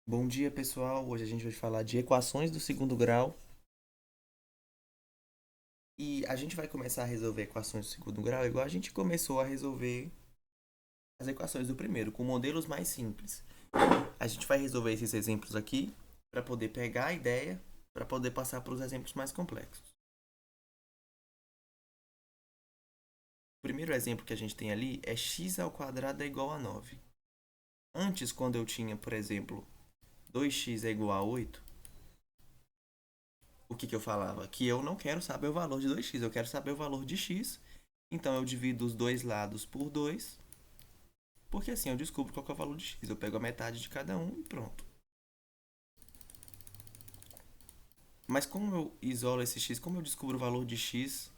Bom dia, pessoal. Hoje a gente vai falar de equações do segundo grau. E a gente vai começar a resolver equações do segundo grau igual a gente começou a resolver as equações do primeiro, com modelos mais simples. A gente vai resolver esses exemplos aqui para poder pegar a ideia, para poder passar para os exemplos mais complexos. O primeiro exemplo que a gente tem ali é x ao quadrado é igual a 9. Antes, quando eu tinha, por exemplo, 2x é igual a 8, o que eu falava? Que eu não quero saber o valor de 2x, eu quero saber o valor de x. Então eu divido os dois lados por 2, porque assim eu descubro qual é o valor de x. Eu pego a metade de cada um e pronto. Mas como eu isolo esse x, como eu descubro o valor de x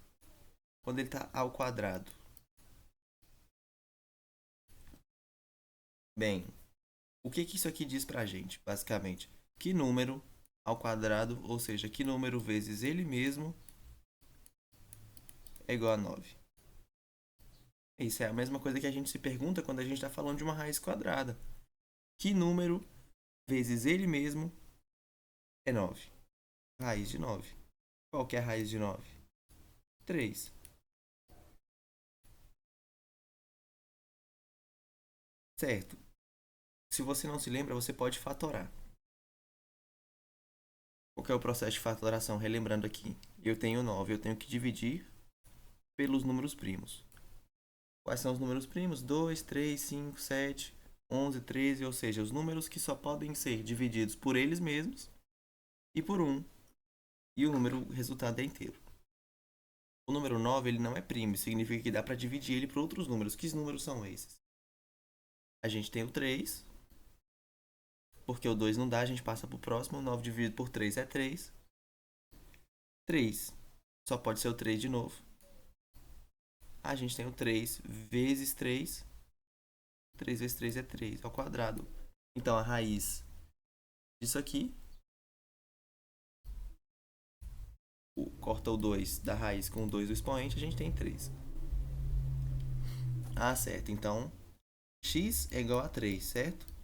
quando ele está ao quadrado? Bem, o que isso aqui diz pra gente, basicamente? Que número ao quadrado, ou seja, que número vezes ele mesmo é igual a 9? Isso é a mesma coisa que a gente se pergunta quando a gente está falando de uma raiz quadrada. Que número vezes ele mesmo é 9? Raiz de 9. Qual que é a raiz de 9? 3. Certo. Se você não se lembra, você pode fatorar. Qual que é o processo de fatoração? Relembrando aqui. Eu tenho 9, eu tenho que dividir pelos números primos. Quais são os números primos? 2, 3, 5, 7, 11, 13, ou seja, os números que só podem ser divididos por eles mesmos e por um. E o número resultado é inteiro. O número 9 ele não é primo, significa que dá para dividir ele por outros números. Que números são esses? A gente tem o 3, porque o 2 não dá, a gente passa para o próximo. O 9 dividido por 3 é 3. 3 só pode ser o 3 de novo. A gente tem o 3 vezes 3. 3 vezes 3 é 3 ao quadrado. Então a raiz disso aqui, corta o 2 da raiz com o 2 do expoente, a gente tem 3. Ah, certo. Então x é igual a 3, certo?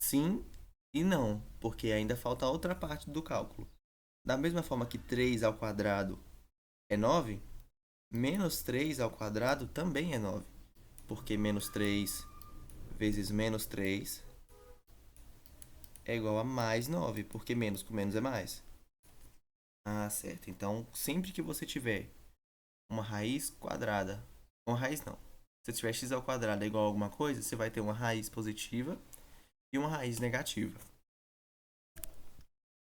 Sim e não, porque ainda falta outra parte do cálculo. Da mesma forma que 3 ao quadrado é 9, menos 3 ao quadrado também é 9. Porque menos 3 vezes menos 3 é igual a mais 9, porque menos com menos é mais. Ah, certo. Então, sempre que você tiver uma raiz quadrada, uma raiz não. Se você tiver x ao quadrado é igual a alguma coisa, você vai ter uma raiz positiva e uma raiz negativa.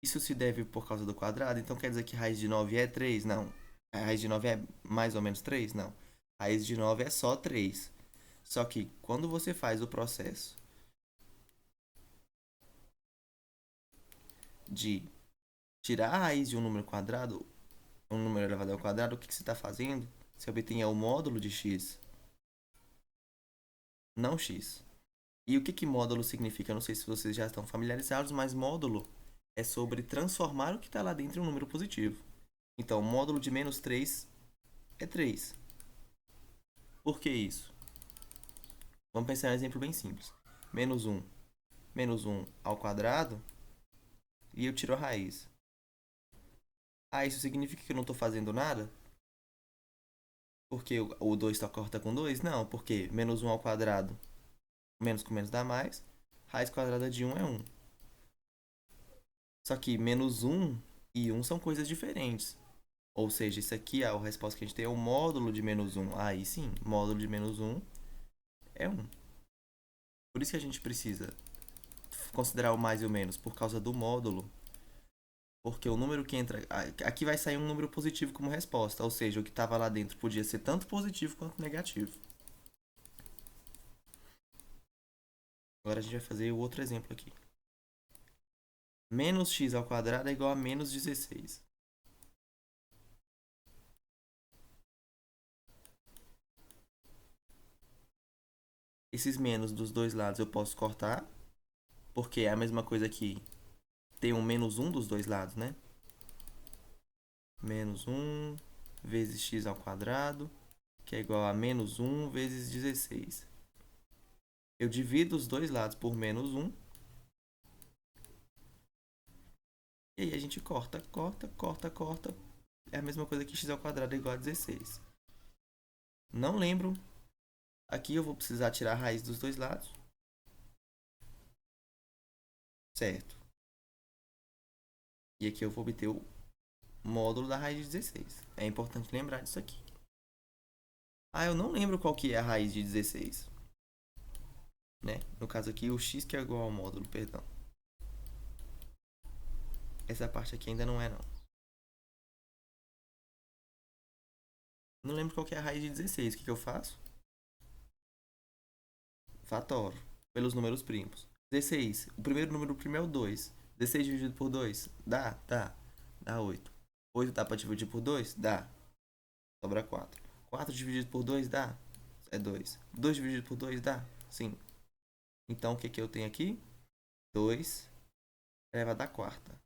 Isso se deve por causa do quadrado, então quer dizer que raiz de 9 é 3? Não. A raiz de 9 é mais ou menos 3? Não. A raiz de 9 é só 3. Só que quando você faz o processo de tirar a raiz de um número quadrado, um número elevado ao quadrado, o que você está fazendo? Você obtém o módulo de x, não x. E o que módulo significa? Eu não sei se vocês já estão familiarizados, mas módulo é sobre transformar o que está lá dentro em um número positivo. Então, módulo de menos 3 é 3. Por que isso? Vamos pensar em um exemplo bem simples. Menos um, menos um ao quadrado e eu tiro a raiz. Ah, isso significa que eu não estou fazendo nada? Porque o 2 está corta com 2? Não, porque menos um ao quadrado, menos com menos dá mais. Raiz quadrada de um é um. Só que menos um e um são coisas diferentes. Ou seja, isso aqui, a resposta que a gente tem é o módulo de menos um. Aí sim, módulo de menos um é um. Por isso que a gente precisa considerar o mais e o menos, por causa do módulo. Porque o número que entra. Aqui vai sair um número positivo como resposta. Ou seja, o que estava lá dentro podia ser tanto positivo quanto negativo. Agora a gente vai fazer o outro exemplo aqui. Menos x ao quadrado é igual a menos 16. Esses menos dos dois lados eu posso cortar, porque é a mesma coisa que tem um menos um dos dois lados, né? Menos um vezes x ao quadrado, que é igual a menos um vezes 16. Eu divido os dois lados por menos 1. E aí a gente corta, corta, corta, corta. É a mesma coisa que x ao quadrado é igual a 16. Não lembro. Aqui eu vou precisar tirar a raiz dos dois lados. Certo. E aqui eu vou obter o módulo da raiz de 16. É importante lembrar disso aqui. Ah, eu não lembro qual que é a raiz de 16. Né? No caso aqui, o x que é igual ao módulo, perdão. Essa parte aqui ainda não é, não. Não lembro qual que é a raiz de 16. O que eu faço? Fatoro. Pelos números primos. 16. O primeiro número primo é o 2. 16 dividido por 2. Dá? Dá. Dá 8. 8 dá pra dividir por 2? Dá. Sobra 4. 4 dividido por 2 dá? É 2. 2 dividido por 2 dá? Sim. Então, o que que eu tenho aqui? 2 elevado à quarta.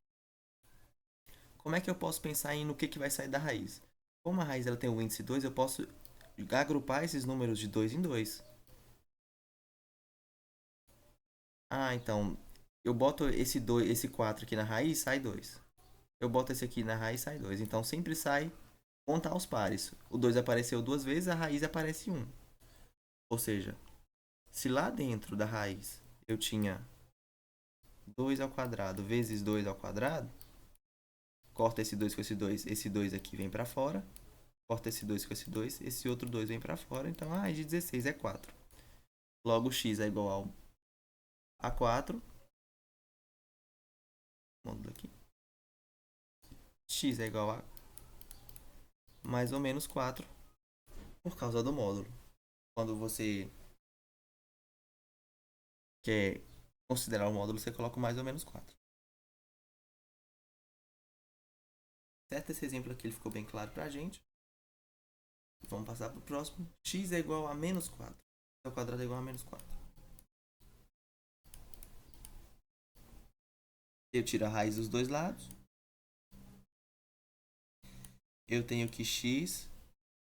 Como é que eu posso pensar no que vai sair da raiz? Como a raiz ela tem o índice 2, eu posso agrupar esses números de 2 em 2. Ah, então, eu boto esse 4 aqui na raiz, sai 2. Eu boto esse aqui na raiz, sai 2. Então, sempre sai contar os pares. O 2 apareceu duas vezes, a raiz aparece 1. Ou seja, se lá dentro da raiz eu tinha 2 ao quadrado vezes 2 ao quadrado, corta esse 2 com esse 2 aqui vem para fora. Corta esse 2 com esse outro 2 vem para fora. Então, a raiz de 16 é 4. Logo, x é igual a 4. Módulo aqui. X é igual a mais ou menos 4 por causa do módulo. Quando você quer considerar o módulo, você coloca mais ou menos 4. Certo? Esse exemplo aqui ele ficou bem claro pra gente. Vamos passar para o próximo. X é igual a menos 4. X ao quadrado é igual a menos 4. Eu tiro a raiz dos dois lados. Eu tenho que x,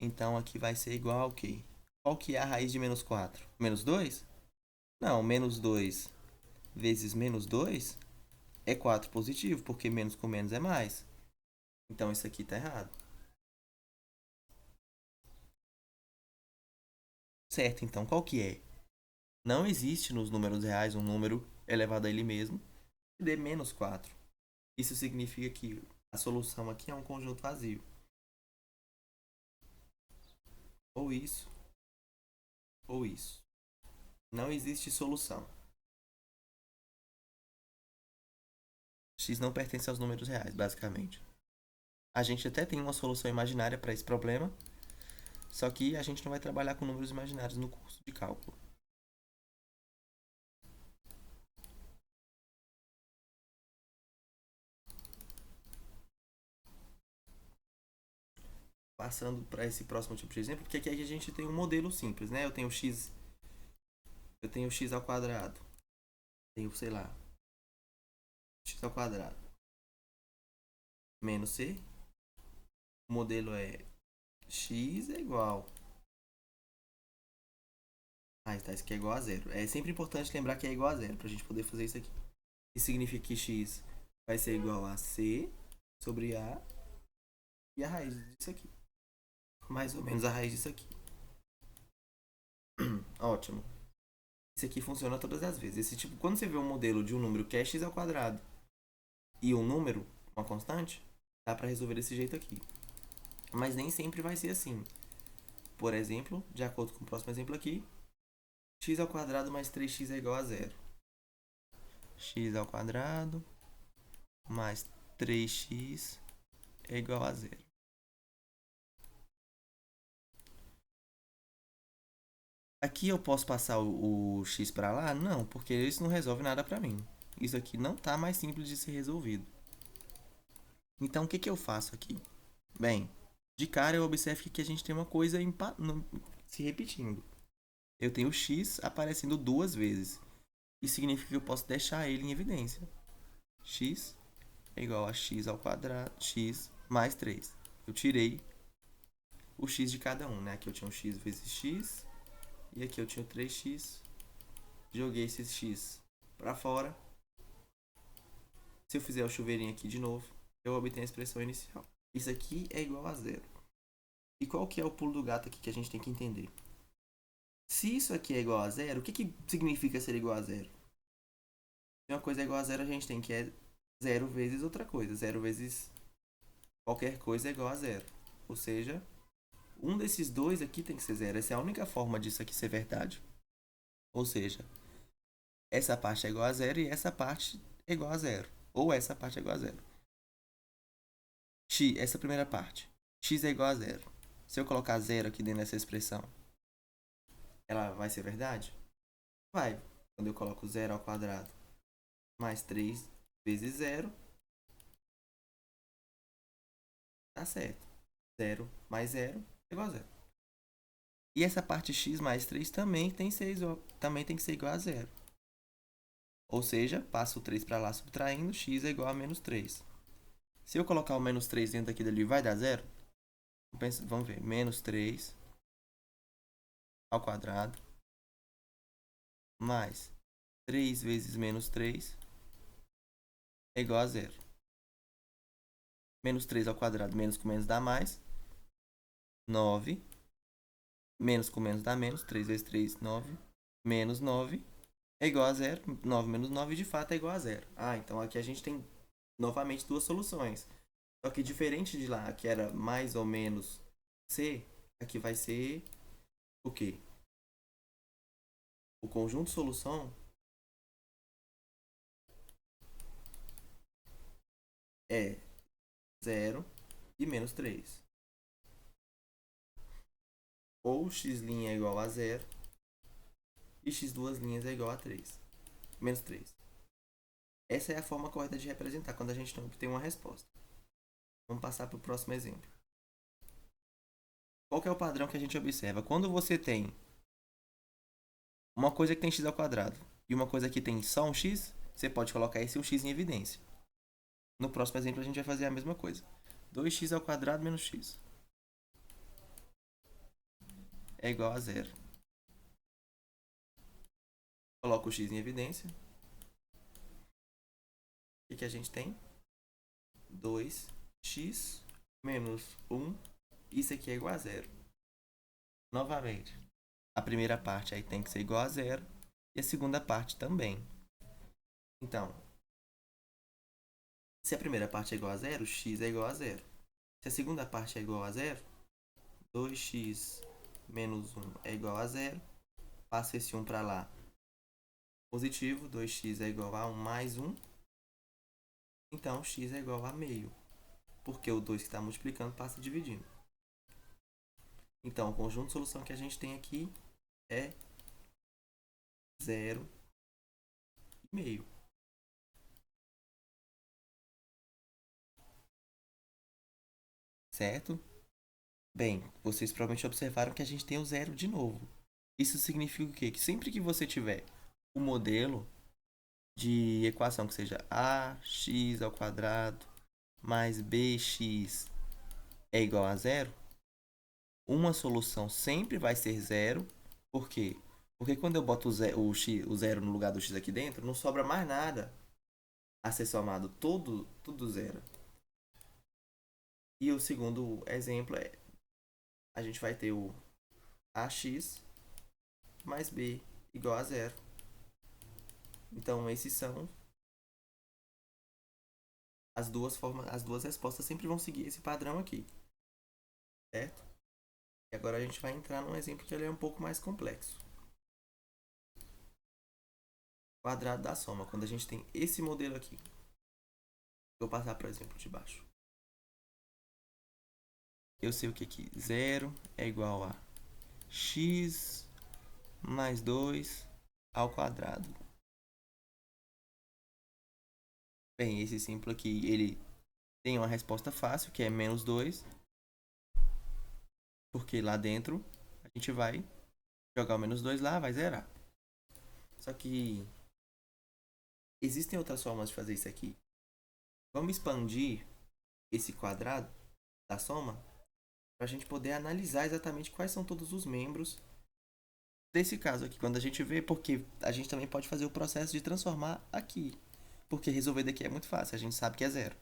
então aqui vai ser igual ao quê? Qual que é a raiz de menos 4? Menos 2? Não, menos 2 vezes menos 2 é 4 positivo, porque menos com menos é mais. Então isso aqui está errado. Certo, então qual que é? Não existe nos números reais um número elevado a ele mesmo que dê menos 4. Isso significa que a solução aqui é um conjunto vazio. Ou isso, ou isso. Não existe solução. X não pertence aos números reais, basicamente. A gente até tem uma solução imaginária para esse problema, só que a gente não vai trabalhar com números imaginários no curso de cálculo. Passando para esse próximo tipo de exemplo, porque aqui a gente tem um modelo simples, né? Eu tenho x ao quadrado. Tenho, sei lá, x ao quadrado menos c. O modelo é x é igual. Ah, tá, isso aqui é igual a zero. É sempre importante lembrar que é igual a zero para a gente poder fazer isso aqui. Isso significa que x vai ser igual a c sobre a e a raiz disso aqui. Mais ou menos a raiz disso aqui. Ótimo. Isso aqui funciona todas as vezes. Esse tipo, quando você vê um modelo de um número que é x ao quadrado e um número, uma constante, dá para resolver desse jeito aqui. Mas nem sempre vai ser assim. Por exemplo, de acordo com o próximo exemplo aqui, x ao quadrado mais 3x é igual a zero. X ao quadrado mais 3x é igual a zero. Aqui eu posso passar o x para lá? Não, porque isso não resolve nada para mim. Isso aqui não está mais simples de ser resolvido. Então, o que eu faço aqui? Bem, de cara eu observo que a gente tem uma coisa se repetindo. Eu tenho x aparecendo duas vezes. Isso significa que eu posso deixar ele em evidência. X é igual a x ao quadrado, x mais 3. Eu tirei o x de cada um, né? Aqui eu tinha um x vezes x. E aqui eu tinha 3x Joguei esse x para fora. Se eu fizer o chuveirinho aqui de novo, eu obtenho a expressão inicial. Isso aqui é igual a zero. E qual que é o pulo do gato aqui que a gente tem que entender? Se isso aqui é igual a zero, o que, que significa ser igual a zero? Se uma coisa é igual a zero, a gente tem que é zero vezes outra coisa. Zero vezes qualquer coisa é igual a zero. Ou seja, um desses dois aqui tem que ser zero. Essa é a única forma disso aqui ser verdade. Ou seja, essa parte é igual a zero e essa parte é igual a zero. Ou essa parte é igual a zero. X, essa primeira parte. X é igual a zero. Se eu colocar zero aqui dentro dessa expressão, ela vai ser verdade? Vai. Quando eu coloco zero ao quadrado mais 3 vezes zero, tá certo. Zero mais zero é igual a zero. E essa parte x mais 3 também tem que ser igual a zero. Ou seja, passo o 3 para lá subtraindo, x é igual a menos 3. Se eu colocar o menos 3 dentro daqui dali, vai dar zero? Vamos ver. Menos 3 ao quadrado mais 3 vezes menos 3 é igual a zero. Menos 3 ao quadrado, menos com menos dá mais. 9. Menos com menos dá menos. 3 vezes 3, 9. Menos 9 é igual a zero. 9 menos 9 de fato é igual a zero. Ah, então aqui a gente tem novamente duas soluções. Só que diferente de lá, que era mais ou menos C, aqui vai ser o quê? O conjunto solução é 0 e menos 3. Ou x' é igual a 0 e x duas linhas é igual a 3. Menos 3. Essa é a forma correta de representar quando a gente não obtém uma resposta. Vamos passar para o próximo exemplo. Qual que é o padrão que a gente observa? Quando você tem uma coisa que tem x ao quadrado e uma coisa que tem só um x, você pode colocar esse um x em evidência. No próximo exemplo a gente vai fazer a mesma coisa. 2x ao quadrado menos x é igual a zero. Coloco o x em evidência. O que a gente tem? 2x menos 1. Isso aqui é igual a zero. Novamente, a primeira parte aí tem que ser igual a zero e a segunda parte também. Então, se a primeira parte é igual a zero, x é igual a zero. Se a segunda parte é igual a zero, 2x menos 1 é igual a zero. Passo esse 1 para lá. Positivo, 2x é igual a 1 mais 1. Então, x é igual a meio. Porque o 2 que está multiplicando passa dividindo. Então, o conjunto de solução que a gente tem aqui é 0 e meio. Certo? Bem, vocês provavelmente observaram que a gente tem o zero de novo. Isso significa o quê? Que sempre que você tiver o modelo de equação que seja ax ao quadrado mais bx é igual a zero, uma solução sempre vai ser zero. Por quê? Porque quando eu boto o zero no lugar do x aqui dentro, não sobra mais nada a ser somado. Tudo zero. E o segundo exemplo é, a gente vai ter o ax mais b igual a zero. Então, esses são as duas formas, as duas respostas sempre vão seguir esse padrão aqui, certo? E agora a gente vai entrar num exemplo que ele é um pouco mais complexo. Quadrado da soma, quando a gente tem esse modelo aqui. Vou passar para o exemplo de baixo. Eu sei o que aqui? 0 é igual a x mais 2 ao quadrado. Bem, esse simples aqui, ele tem uma resposta fácil, que é menos 2. Porque lá dentro, a gente vai jogar o menos 2 lá, vai zerar. Só que existem outras formas de fazer isso aqui. Vamos expandir esse quadrado da soma para a gente poder analisar exatamente quais são todos os membros desse caso aqui, quando a gente vê, porque a gente também pode fazer o processo de transformar aqui. Porque resolver daqui é muito fácil, a gente sabe que é zero.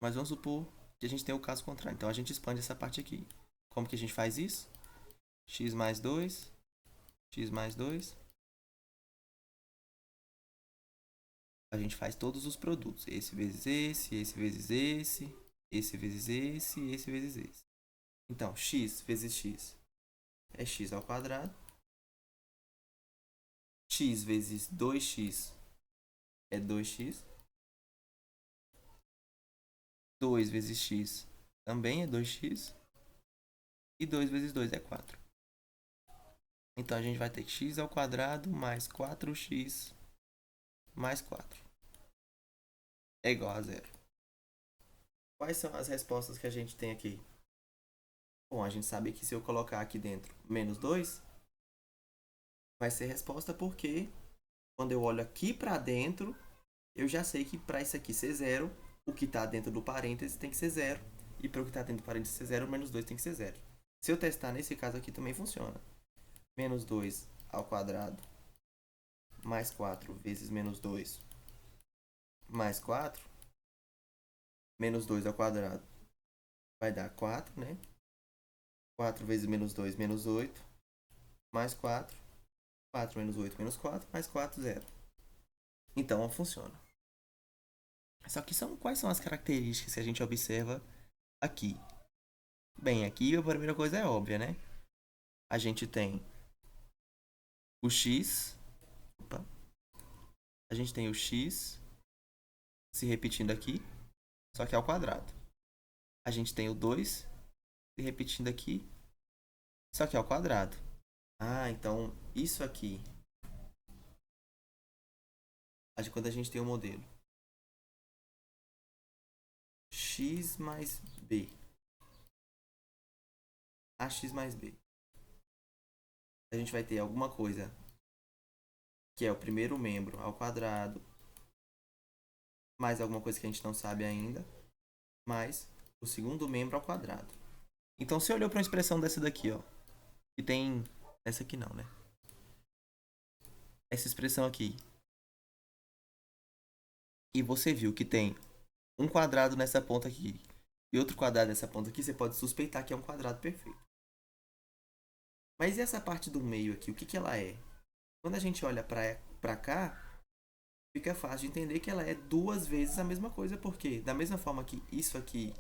Mas vamos supor que a gente tem o caso contrário. Então a gente expande essa parte aqui. Como que a gente faz isso? X mais 2, x mais 2. A gente faz todos os produtos. Esse vezes esse vezes esse vezes esse vezes esse. Então, x vezes x é x ao quadrado. X vezes 2x é 2x. 2 vezes x também é 2x. E 2 vezes 2 é 4. Então a gente vai ter que x ao quadrado mais 4x mais 4 é igual a zero. Quais são as respostas que a gente tem aqui? Bom, a gente sabe que se eu colocar aqui dentro menos 2, vai ser resposta porque quando eu olho aqui para dentro, eu já sei que para isso aqui ser zero, o que está dentro do parênteses tem que ser zero. E para o que está dentro do parênteses ser zero, menos 2 tem que ser zero. Se eu testar nesse caso aqui também funciona. Menos 2 ao quadrado mais 4 vezes menos 2 mais 4. Menos 2 ao quadrado vai dar 4, né? 4 vezes menos 2, menos 8. Mais 4. 4 menos 8, menos 4. Mais 4, 0. Então, funciona. Só que quais são as características que a gente observa aqui? Bem, aqui a primeira coisa é óbvia, né? A gente tem o x. Opa. A gente tem o x se repetindo aqui, só que ao quadrado. A gente tem o 2 se repetindo aqui, só que ao quadrado. Ah, então isso aqui. Quando a gente tem o modelo x mais b. Ax mais b. A gente vai ter alguma coisa que é o primeiro membro ao quadrado, mais alguma coisa que a gente não sabe ainda, mais o segundo membro ao quadrado. Então, você olhou para uma expressão dessa daqui, ó, que tem... Essa aqui não, né? Essa expressão aqui. E você viu que tem um quadrado nessa ponta aqui e outro quadrado nessa ponta aqui, você pode suspeitar que é um quadrado perfeito. Mas e essa parte do meio aqui, o que ela é? Quando a gente olha para cá, fica fácil de entender que ela é duas vezes a mesma coisa, porque da mesma forma que isso aqui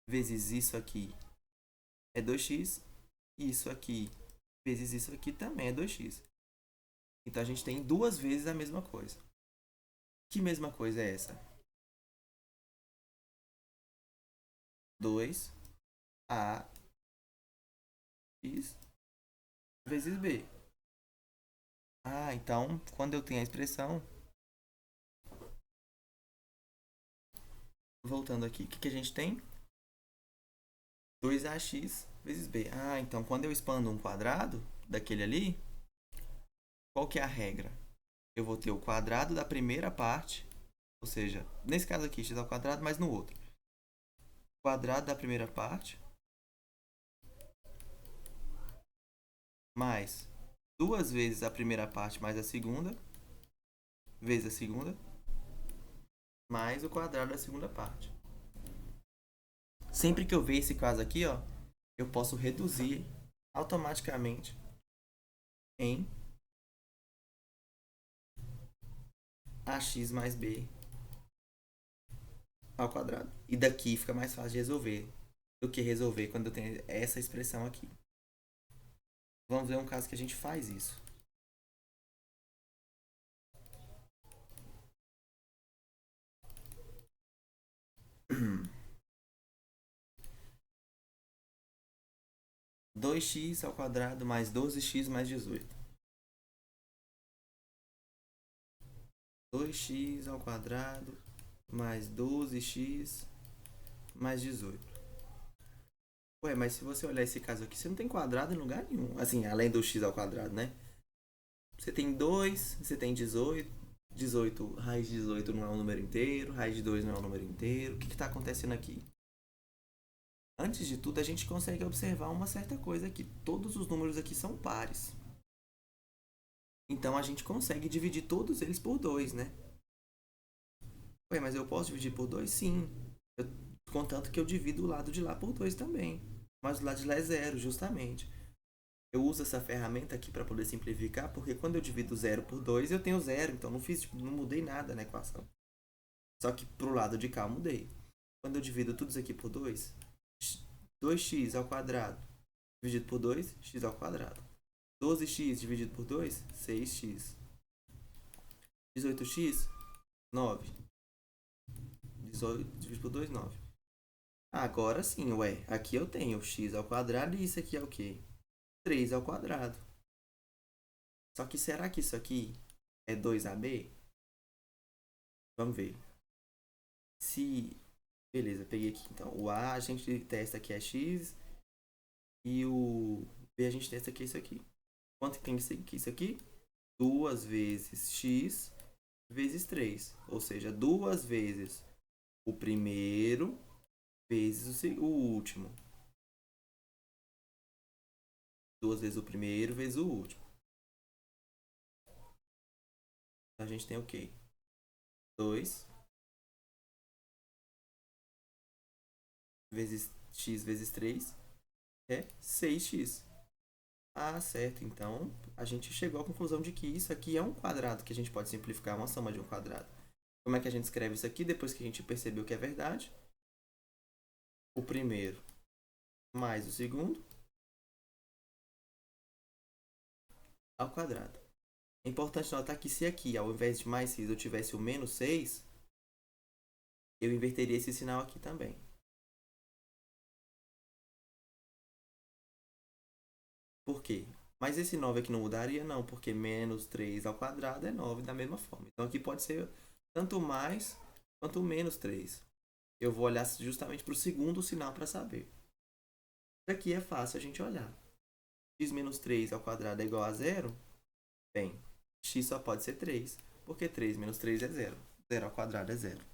vezes isso aqui é 2x, e isso aqui vezes isso aqui também é 2x. Então a gente tem duas vezes a mesma coisa. Que mesma coisa é essa? 2 a x vezes b. Ah, então quando eu tenho a expressão, voltando aqui, o que a gente tem? 2ax vezes b. Ah, então quando eu expando um quadrado daquele ali, qual que é a regra? Eu vou ter o quadrado da primeira parte, ou seja, nesse caso aqui x ao quadrado, mas no outro. Quadrado da primeira parte mais duas vezes a primeira parte mais a segunda, vezes a segunda, mais o quadrado da segunda parte. Sempre que eu ver esse caso aqui, ó, eu posso reduzir automaticamente em ax mais b ao quadrado. E daqui fica mais fácil de resolver do que resolver quando eu tenho essa expressão aqui. Vamos ver um caso que a gente faz isso. Dois x ao quadrado mais 12x mais 18. 2x ao quadrado mais 12x mais 18. Ué, mas se você olhar esse caso aqui, você não tem quadrado em lugar nenhum. Assim, além do x ao quadrado, né? Você tem 2, você tem 18. 18, raiz de 18 não é um número inteiro, raiz de 2 não é um número inteiro. O que está acontecendo aqui? Antes de tudo, a gente consegue observar uma certa coisa aqui. Todos os números aqui são pares. Então, a gente consegue dividir todos eles por 2, né? Ué, mas eu posso dividir por 2? Sim. Eu, contanto que eu divido o lado de lá por 2 também. Mas o lado de lá é zero, justamente. Eu uso essa ferramenta aqui para poder simplificar, porque quando eu divido zero por 2, eu tenho zero. Então, não fiz, não mudei nada na equação. Só que pro lado de cá eu mudei. Quando eu divido tudo isso aqui por 2, 2x ao quadrado dividido por 2, x ao quadrado. 12x dividido por 2, 6x. 18x, 9. 18 dividido por 2, 9. Agora sim, ué. Aqui eu tenho x ao quadrado e isso aqui é o quê? 3 ao quadrado. Só que será que isso aqui é 2ab? Vamos ver. Se... Beleza, peguei aqui. Então, o a gente testa aqui é x e o b a gente testa aqui é isso aqui. Quanto que tem isso aqui? 2 vezes x vezes 3. Ou seja, 2 vezes o primeiro vezes o último. 2 vezes o primeiro vezes o último. Então, a gente tem o quê? 2 vezes x vezes 3 é 6x. Ah, certo. Então, a gente chegou à conclusão de que isso aqui é um quadrado, que a gente pode simplificar uma soma de um quadrado. Como é que a gente escreve isso aqui depois que a gente percebeu que é verdade? O primeiro mais o segundo ao quadrado. É importante notar que se aqui, ao invés de mais 6, eu tivesse o menos 6, eu inverteria esse sinal aqui também. Por quê? Mas esse 9 aqui não mudaria? Não, porque menos 3 ao quadrado é 9 da mesma forma. Então aqui pode ser tanto mais quanto menos 3. Eu vou olhar justamente para o segundo sinal para saber. Isso aqui é fácil a gente olhar. X menos 3 ao quadrado é igual a zero? Bem, x só pode ser 3, porque 3 menos 3 é zero. 0 ao quadrado é zero.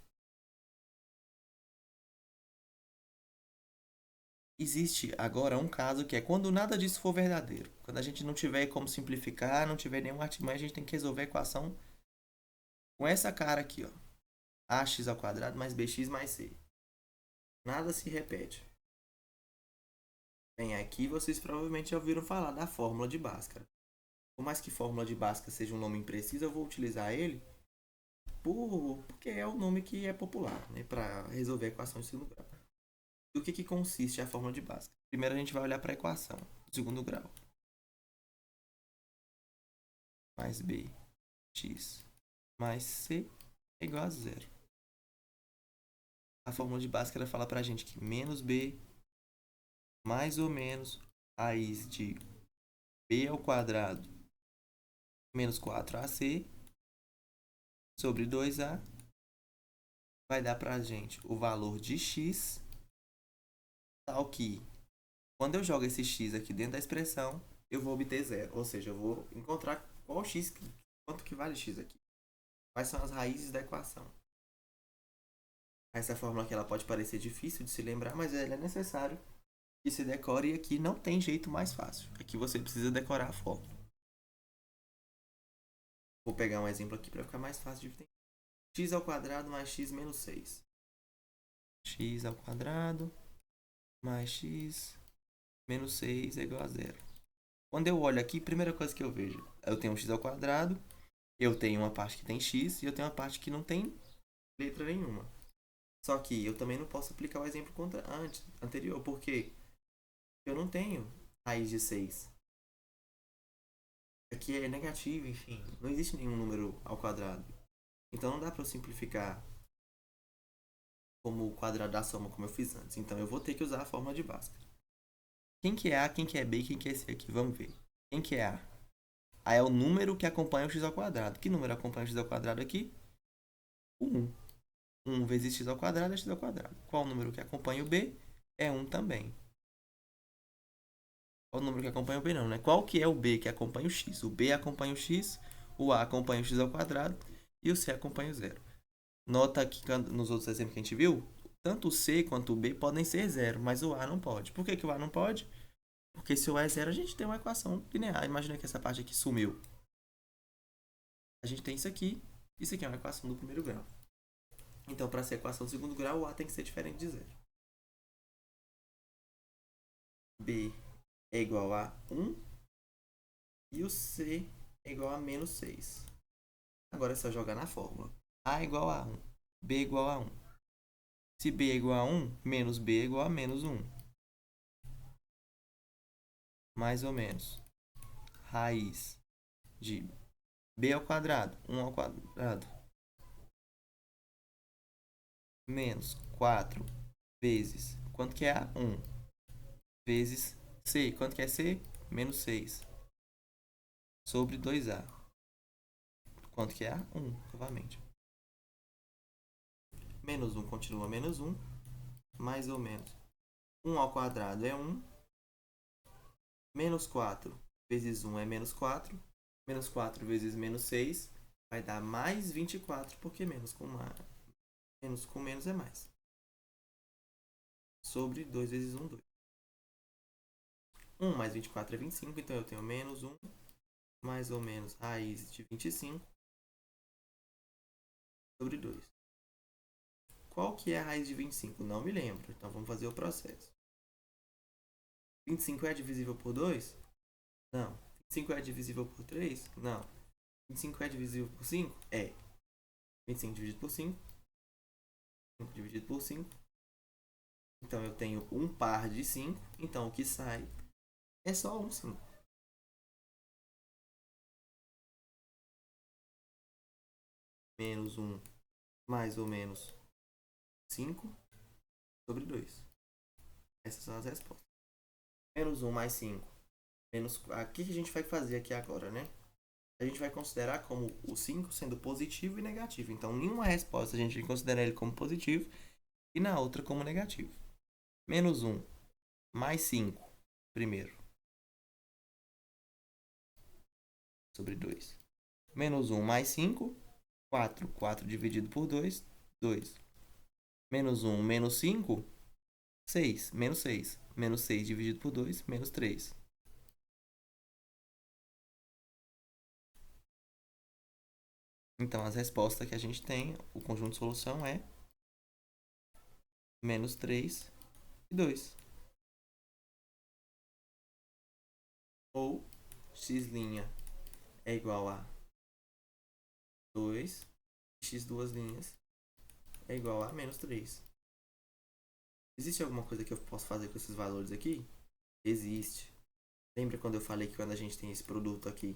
Existe agora um caso que é quando nada disso for verdadeiro. Quando a gente não tiver como simplificar, não tiver nenhuma artimanha, a gente tem que resolver a equação com essa cara aqui, ó. Ax ao quadrado mais bx mais c. Nada se repete. Bem, aqui vocês provavelmente já ouviram falar da fórmula de Bhaskara. Por mais que fórmula de Bhaskara seja um nome impreciso, eu vou utilizar ele porque é o nome que é popular, né, para resolver a equação de segundo grau. Do que consiste a fórmula de Bhaskara? Primeiro a gente vai olhar para a equação de segundo grau. Mais bx mais c é igual a zero. A fórmula de Bhaskara fala para a gente que menos b mais ou menos raiz de b ao quadrado menos 4ac sobre 2a vai dar para a gente o valor de x, tal que quando eu jogo esse x aqui dentro da expressão, eu vou obter zero. Ou seja, eu vou encontrar qual x, quanto que vale x aqui. Quais são as raízes da equação. Essa fórmula aqui ela pode parecer difícil de se lembrar, mas ela é necessário que se decore e aqui não tem jeito mais fácil. Aqui você precisa decorar a fórmula. Vou pegar um exemplo aqui para ficar mais fácil de entender. X ao quadrado mais x menos 6. X ao quadrado mais x menos 6 é igual a zero. Quando eu olho aqui, primeira coisa que eu vejo, eu tenho um x ao quadrado, eu tenho uma parte que tem x e eu tenho uma parte que não tem letra nenhuma. Só que eu também não posso aplicar o exemplo anterior, porque eu não tenho raiz de 6. Aqui é negativo, enfim, não existe nenhum número ao quadrado. Então não dá para eu simplificar como o quadrado da soma, como eu fiz antes. Então eu vou ter que usar a fórmula de Bhaskara. Quem que é A, quem que é B e quem que é C aqui? Vamos ver. Quem que é A? A é o número que acompanha o x ao quadrado. Que número acompanha o x ao quadrado aqui? O 1. 1 vezes x ao quadrado é x ao quadrado. Qual o número que acompanha o B? É 1 também. Qual o número que acompanha o B não, né? Qual que é o B que acompanha o x? O B acompanha o x, o A acompanha o x ao quadrado e o C acompanha o zero. Nota que nos outros exemplos que a gente viu, tanto o C quanto o B podem ser zero, mas o A não pode. Por que que o A não pode? Porque se o A é zero, a gente tem uma equação linear. Imagina que essa parte aqui sumiu. A gente tem isso aqui. Isso aqui é uma equação do primeiro grau. Então, para ser equação do segundo grau, o A tem que ser diferente de zero. B é igual a 1 e o C é igual a menos 6. Agora é só jogar na fórmula. A é igual a 1, B é igual a 1. Se B é igual a 1, menos B é igual a menos 1. Mais ou menos. Raiz de B ao quadrado, 1 ao quadrado, menos 4 vezes, quanto que é A? 1, vezes C, quanto que é C? Menos 6, sobre 2A. Quanto que é A? 1, novamente. Menos 1 continua menos 1, mais ou menos. 1 ao quadrado é 1, menos 4 vezes 1 é menos 4, menos 4 vezes menos 6 vai dar mais 24, porque menos com menos é mais. Sobre 2 vezes 1, 2. 1 mais 24 é 25, então eu tenho menos 1, mais ou menos raiz de 25 sobre 2. Qual que é a raiz de 25? Não me lembro, então vamos fazer o processo. 25 é divisível por 2? Não. 25 é divisível por 3? Não. 25 é divisível por 5? É. 25 dividido por 5. 5 dividido por 5. Então eu tenho um par de 5. Então o que sai é só um 5. Menos 1, mais ou menos 5 sobre 2. Essas são as respostas. Menos 1 mais 5. Menos... O que a gente vai fazer aqui agora, né? A gente vai considerar como o 5 sendo positivo e negativo. Então, em uma resposta a gente vai considerar ele como positivo e na outra como negativo. Menos 1 mais 5, primeiro, sobre 2. Menos 1 mais 5, 4. 4 dividido por 2, 2. Menos 1 menos 5, 6. Menos 6. Menos 6 dividido por 2, menos 3. Então, as respostas que a gente tem, o conjunto de solução é menos 3 e 2. Ou x' é igual a 2, x duas linhas é igual a menos 3. Existe alguma coisa que eu posso fazer com esses valores aqui? Existe. Lembra quando eu falei que quando a gente tem esse produto aqui,